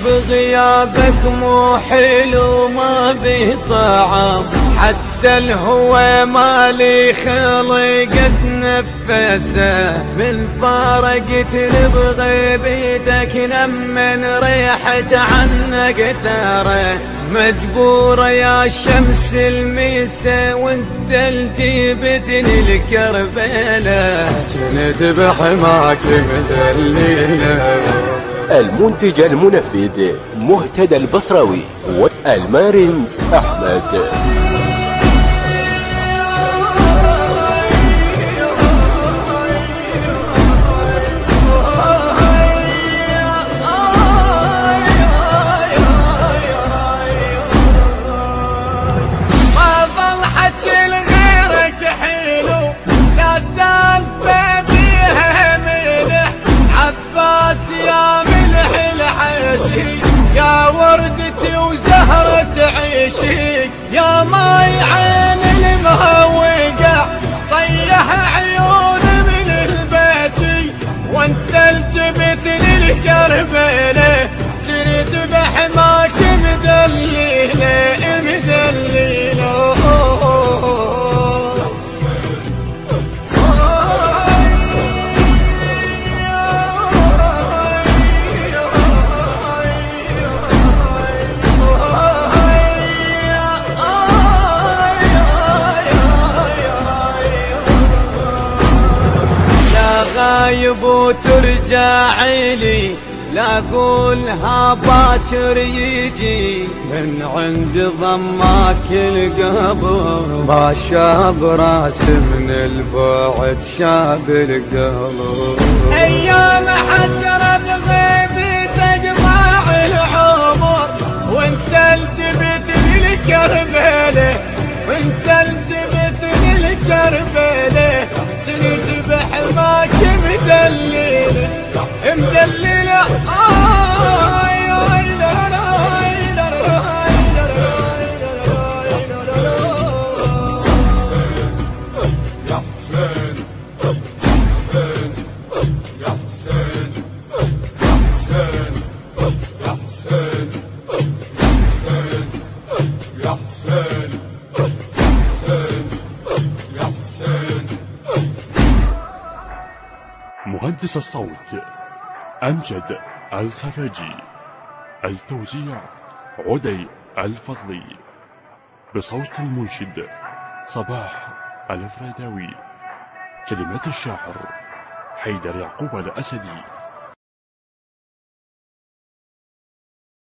بغيابك مو حلو ما به طعم، حتى الهوى مالي خلقت نفسه، من فارقتني بغيبتك لمن ريحت عنك ترى، مجبورة يا شمس الميسة وانت الجيبتني الكربلة، كنت بحماك مدللة. المنتج المنفذ مهتدى البصراوي والمارنز أحمد. يا وردتي وزهرة عيشي يا ماي عين المهوقة، طيح عيون من البيت وانت الجبت للكربلة، جريت بحماك مدليلة مدليلة. غايب وترجع لي لا اقولها باكر يجي، من عند ضماك القبر ما شاب راس من البعد شاب القلب، ايام حسرة بغيبتك ضاع العمر وانت الجبت للكربلة، وانت الجبت للكربلة، جريت بحماك مدللة مدللة. يا حسين يا حسين يا حسين يا حسين يا حسين يا حسين. مهندس الصوت أمجد الخفاجي، التوزيع عدي الفضلي، بصوت المنشد صباح الفريداوي، كلمات الشاعر حيدر يعقوب الأسدي.